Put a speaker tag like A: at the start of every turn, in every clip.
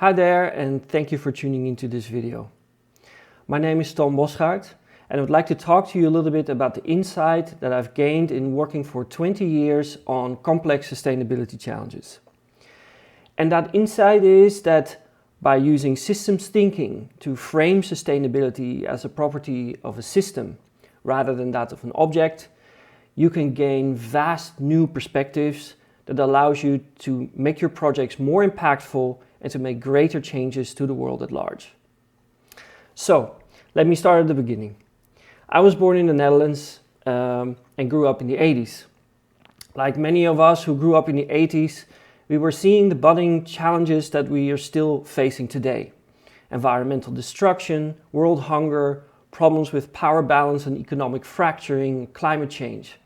A: Hi there, and thank you for tuning into this video. My name is Tom Bosschaert, and I would like to talk to you a little bit about the insight that I've gained in working for 20 years on complex sustainability challenges. And that insight is that by using systems thinking to frame sustainability as a property of a system rather than that of an object, you can gain vast new perspectives that allows you to make your projects more impactful and to make greater changes to the world at large. So, let me start at the beginning. I was born in the Netherlands and grew up in the 80s. Like many of us who grew up in the 80s, we were seeing the budding challenges that we are still facing today. Environmental destruction, world hunger, problems with power balance and economic fracturing, climate change.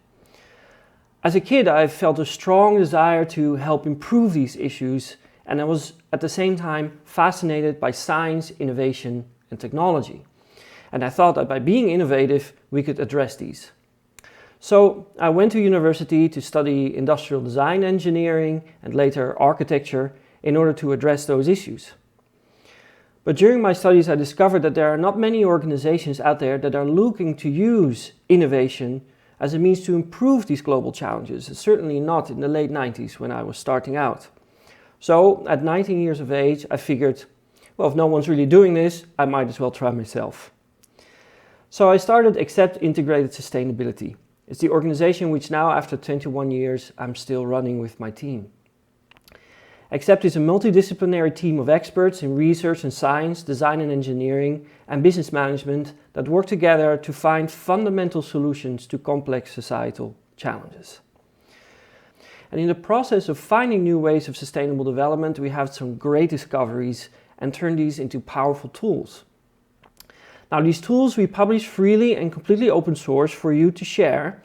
A: As a kid, I felt a strong desire to help improve these issues, and I was at the same time fascinated by science, innovation, and technology. And I thought that by being innovative, we could address these. So I went to university to study industrial design engineering and later architecture in order to address those issues. But during my studies, I discovered that there are not many organizations out there that are looking to use innovation as a means to improve these global challenges, certainly not in the late 90s when I was starting out. So at 19 years of age, I figured, well, if no one's really doing this, I might as well try myself. So I started Accept Integrated Sustainability. It's the organization which now, after 21 years, I'm still running with my team. Accept is a multidisciplinary team of experts in research and science, design and engineering, and business management that work together to find fundamental solutions to complex societal challenges. And in the process of finding new ways of sustainable development, we have some great discoveries and turn these into powerful tools. Now, these tools we publish freely and completely open source for you to share,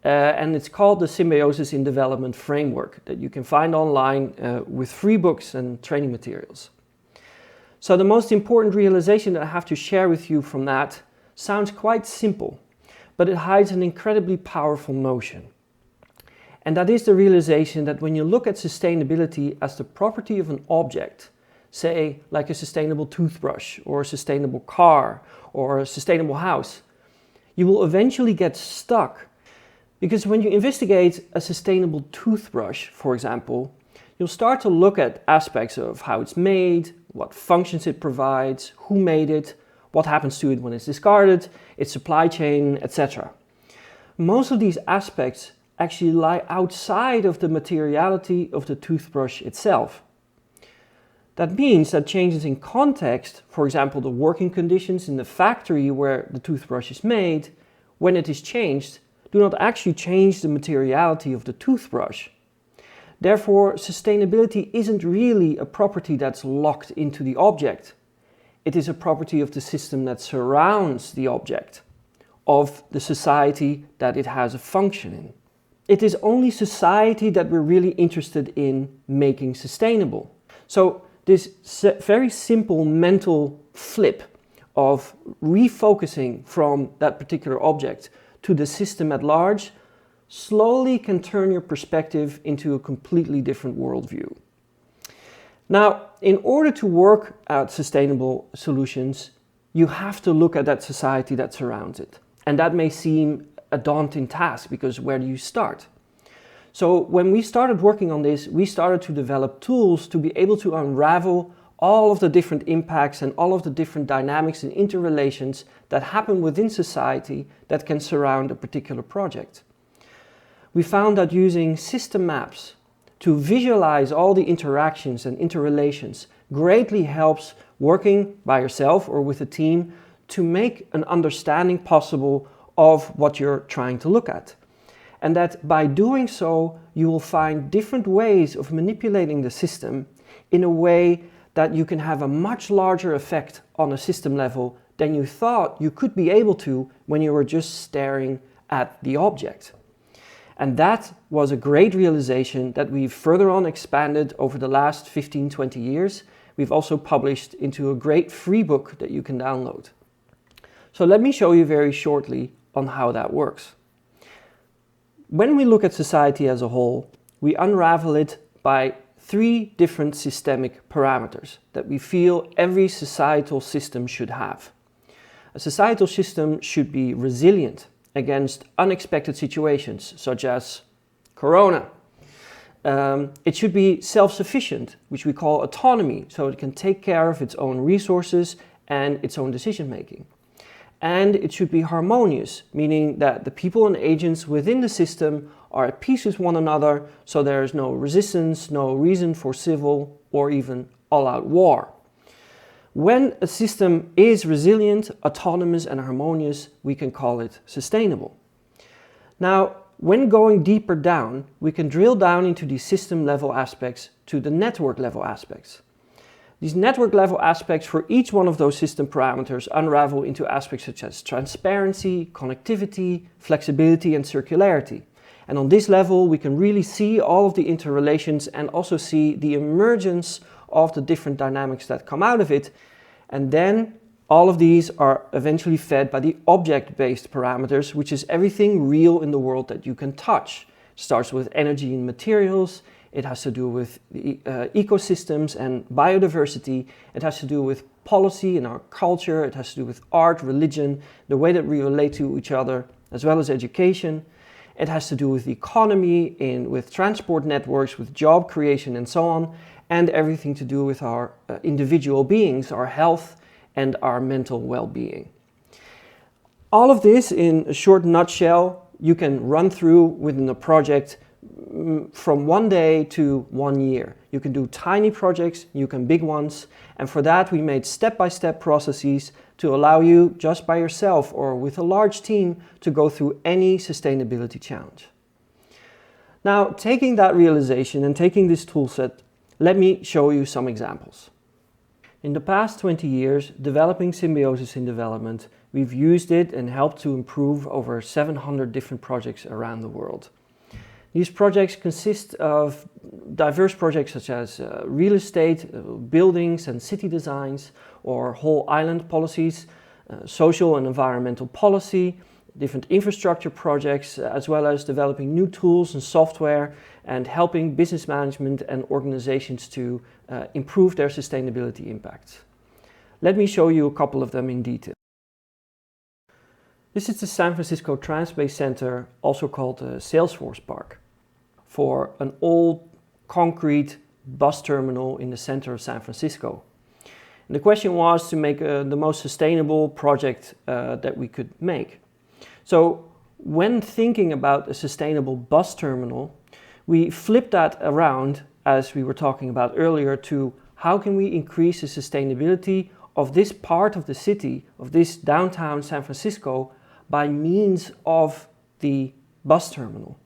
A: and it's called the Symbiosis in Development Framework that you can find online with free books and training materials. So the most important realization that I have to share with you from that sounds quite simple, but it hides an incredibly powerful notion. And that is the realization that when you look at sustainability as the property of an object, say like a sustainable toothbrush or a sustainable car or a sustainable house, you will eventually get stuck. Because when you investigate a sustainable toothbrush, for example, you'll start to look at aspects of how it's made, what functions it provides, who made it, what happens to it when it's discarded, its supply chain, etc. Most of these aspects actually lie outside of the materiality of the toothbrush itself. That means that changes in context, for example, the working conditions in the factory where the toothbrush is made, when it is changed, do not actually change the materiality of the toothbrush. Therefore, sustainability isn't really a property that's locked into the object. It is a property of the system that surrounds the object, of the society that it has a function in. It is only society that we're really interested in making sustainable. So this very simple mental flip of refocusing from that particular object to the system at large slowly can turn your perspective into a completely different worldview. Now, in order to work out sustainable solutions, you have to look at that society that surrounds it. And that may seem a daunting task because where do you start? So when we started working on this, we started to develop tools to be able to unravel all of the different impacts and all of the different dynamics and interrelations that happen within society that can surround a particular project. We found that using system maps to visualize all the interactions and interrelations greatly helps working by yourself or with a team to make an understanding possible of what you're trying to look at. And that by doing so, you will find different ways of manipulating the system in a way that you can have a much larger effect on a system level than you thought you could be able to when you were just staring at the object. And that was a great realization that we've further on expanded over the last 15-20 years. We've also published into a great free book that you can download. So let me show you very shortly on how that works. When we look at society as a whole, we unravel it by 3 different systemic parameters that we feel every societal system should have. A societal system should be resilient against unexpected situations, such as Corona. It should be self-sufficient, which we call autonomy, so it can take care of its own resources and its own decision making. And it should be harmonious, meaning that the people and agents within the system are at peace with one another, so there is no resistance, no reason for civil or even all-out war. When a system is resilient, autonomous and harmonious, we can call it sustainable. Now, when going deeper down, we can drill down into these system level aspects to the network level aspects. These network level aspects for each one of those system parameters unravel into aspects such as transparency, connectivity, flexibility and circularity. And on this level we can really see all of the interrelations and also see the emergence of the different dynamics that come out of it. And then all of these are eventually fed by the object-based parameters, which is everything real in the world that you can touch. It starts with energy and materials. It has to do with the ecosystems and biodiversity. It has to do with policy and our culture. It has to do with art, religion, the way that we relate to each other, as well as education. It has to do with the economy, with transport networks, with job creation and so on, and everything to do with our individual beings, our health and our mental well-being. All of this in a short nutshell you can run through within a project from 1 day to 1 year. You can do tiny projects, you can big ones, and for that we made step-by-step processes to allow you just by yourself or with a large team to go through any sustainability challenge. Now, taking that realization and taking this toolset, let me show you some examples. In the past 20 years, developing Symbiosis in development, we've used it and helped to improve over 700 different projects around the world. These projects consist of diverse projects such as real estate, buildings and city designs, or whole island policies, social and environmental policy, different infrastructure projects, as well as developing new tools and software and helping business management and organizations to improve their sustainability impacts. Let me show you a couple of them in detail. This is the San Francisco Transport Center, also called the Salesforce Park, for an old concrete bus terminal in the center of San Francisco. And the question was to make the most sustainable project that we could make. So when thinking about a sustainable bus terminal, we flipped that around, as we were talking about earlier, to how can we increase the sustainability of this part of the city, of this downtown San Francisco, by means of the bus terminal.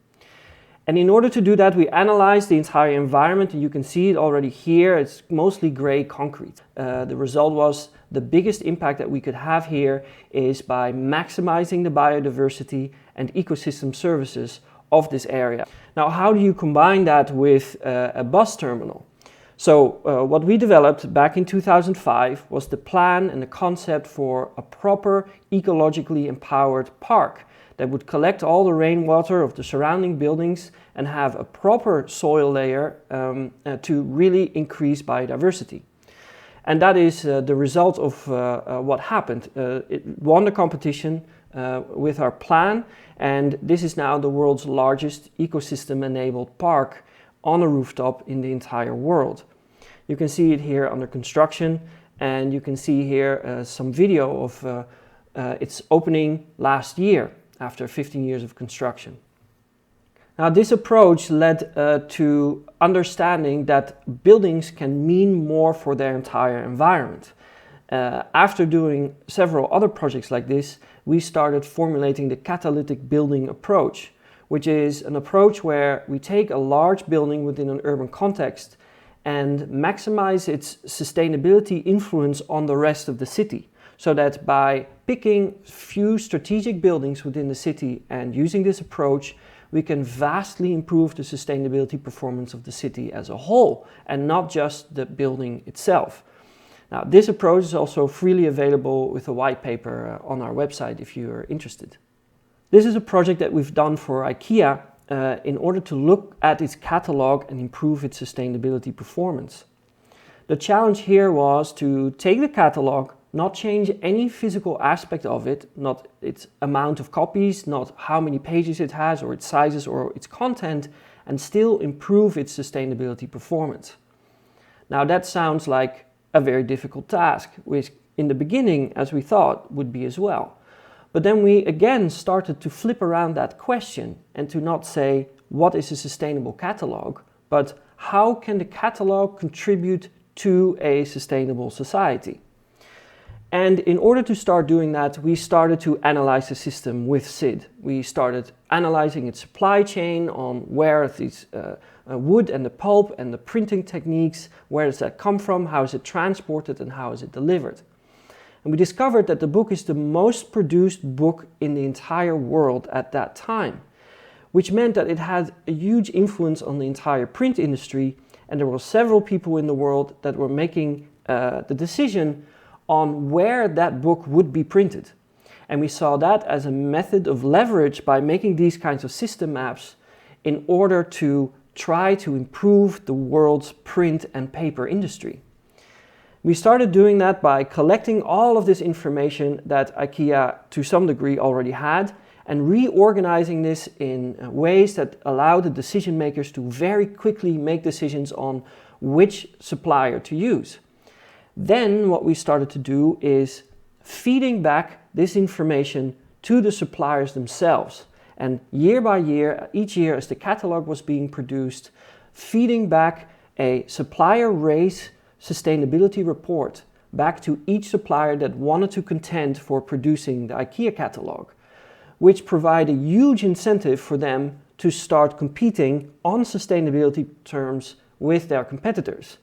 A: And in order to do that, we analyzed the entire environment, and you can see it already here. It's mostly gray concrete. The result was the biggest impact that we could have here is by maximizing the biodiversity and ecosystem services of this area. Now, how do you combine that with a bus terminal? So what we developed back in 2005 was the plan and the concept for a proper ecologically empowered park that would collect all the rainwater of the surrounding buildings and have a proper soil layer to really increase biodiversity. And that is the result of what happened. It won the competition with our plan, and this is now the world's largest ecosystem-enabled park on a rooftop in the entire world. You can see it here under construction, and you can see here some video of its opening last year after 15 years of construction. Now, this approach led to understanding that buildings can mean more for their entire environment. After doing several other projects like this, we started formulating the Catalytic Building approach, which is an approach where we take a large building within an urban context and maximize its sustainability influence on the rest of the city, so that by picking few strategic buildings within the city and using this approach, we can vastly improve the sustainability performance of the city as a whole and not just the building itself. Now, this approach is also freely available with a white paper on our website if you are interested. This is a project that we've done for IKEA in order to look at its catalog and improve its sustainability performance. The challenge here was to take the catalog, not change any physical aspect of it, not its amount of copies, not how many pages it has or its sizes or its content, and still improve its sustainability performance. Now that sounds like a very difficult task, which in the beginning, as we thought, would be as well. But then we again started to flip around that question and to not say, what is a sustainable catalog, but how can the catalog contribute to a sustainable society? And in order to start doing that, we started to analyze the system with SiD. We started analyzing its supply chain on where these wood and the pulp and the printing techniques, where does that come from, how is it transported and how is it delivered. And we discovered that the book is the most produced book in the entire world at that time, which meant that it had a huge influence on the entire print industry, and there were several people in the world that were making the decision on where that book would be printed. And we saw that as a method of leverage by making these kinds of system maps in order to try to improve the world's print and paper industry. We started doing that by collecting all of this information that IKEA to some degree already had and reorganizing this in ways that allow the decision makers to very quickly make decisions on which supplier to use. Then what we started to do is feeding back this information to the suppliers themselves. And year by year, each year as the catalog was being produced, feeding back a supplier race sustainability report back to each supplier that wanted to contend for producing the IKEA catalog, which provide a huge incentive for them to start competing on sustainability terms with their competitors.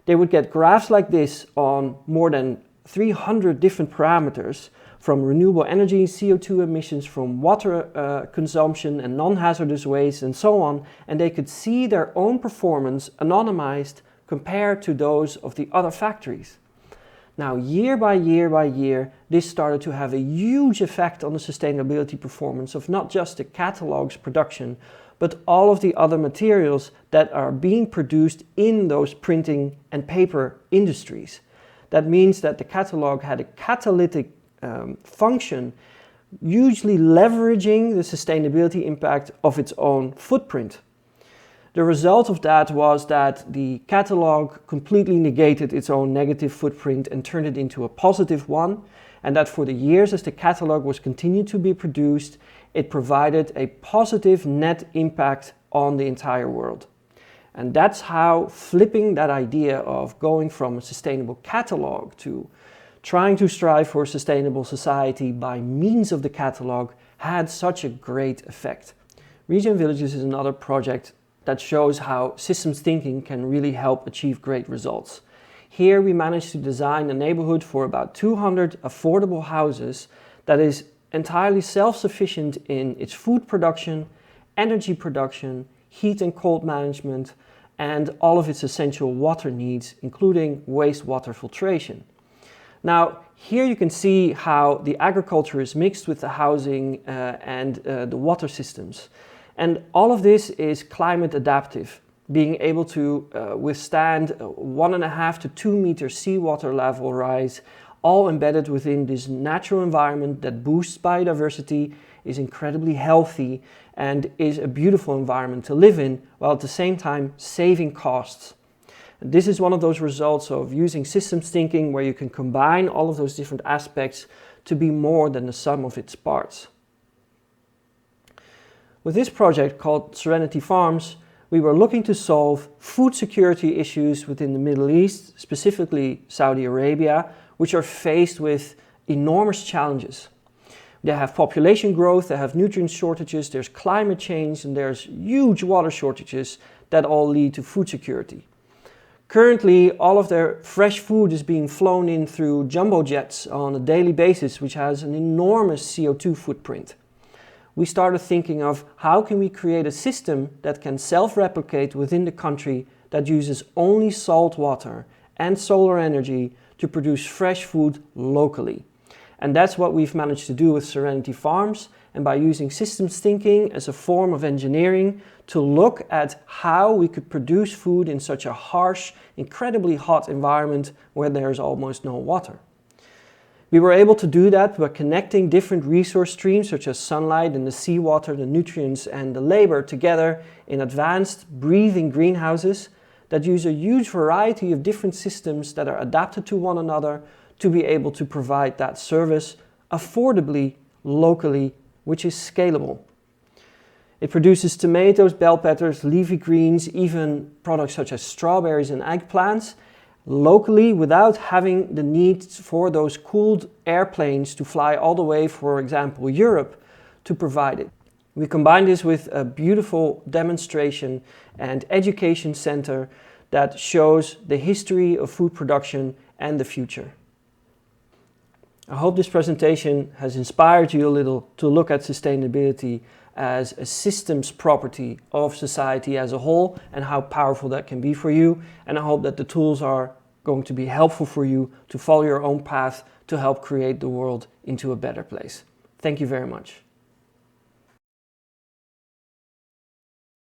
A: They would get graphs like this on more than 300 different parameters, from renewable energy, CO2 emissions, from water consumption and non-hazardous waste and so on, and they could see their own performance anonymized compared to those of the other factories. Now, year by year, this started to have a huge effect on the sustainability performance of not just the catalog's production, but all of the other materials that are being produced in those printing and paper industries. That means that the catalog had a catalytic function, hugely leveraging the sustainability impact of its own footprint. The result of that was that the catalog completely negated its own negative footprint and turned it into a positive one, and that for the years as the catalog was continued to be produced, it provided a positive net impact on the entire world. And that's how flipping that idea of going from a sustainable catalog to trying to strive for a sustainable society by means of the catalog had such a great effect. Region Villages is another project that shows how systems thinking can really help achieve great results. Here we managed to design a neighborhood for about 200 affordable houses that is entirely self-sufficient in its food production, energy production, heat and cold management, and all of its essential water needs, including wastewater filtration. Now, here you can see how the agriculture is mixed with the housing and the water systems. And all of this is climate adaptive, being able to withstand 1.5 to 2 meter seawater level rise, all embedded within this natural environment that boosts biodiversity, is incredibly healthy, and is a beautiful environment to live in, while at the same time saving costs. This is one of those results of using systems thinking where you can combine all of those different aspects to be more than the sum of its parts. With this project called Serenity Farms, we were looking to solve food security issues within the Middle East, specifically Saudi Arabia, which are faced with enormous challenges. They have population growth, they have nutrient shortages, there's climate change, and there's huge water shortages that all lead to food security. Currently, all of their fresh food is being flown in through jumbo jets on a daily basis, which has an enormous CO2 footprint. We started thinking of how can we create a system that can self-replicate within the country that uses only salt water and solar energy to produce fresh food locally. And that's what we've managed to do with Serenity Farms, and by using systems thinking as a form of engineering to look at how we could produce food in such a harsh, incredibly hot environment where there's almost no water. We were able to do that by connecting different resource streams such as sunlight and the seawater, the nutrients and the labor together in advanced breathing greenhouses that use a huge variety of different systems that are adapted to one another to be able to provide that service affordably, locally, which is scalable. It produces tomatoes, bell peppers, leafy greens, even products such as strawberries and eggplants locally without having the need for those cooled airplanes to fly all the way, for example, Europe to provide it. We combine this with a beautiful demonstration and education center that shows the history of food production and the future. I hope this presentation has inspired you a little to look at sustainability as a systems property of society as a whole and how powerful that can be for you. And I hope that the tools are going to be helpful for you to follow your own path to help create the world into a better place. Thank you very much.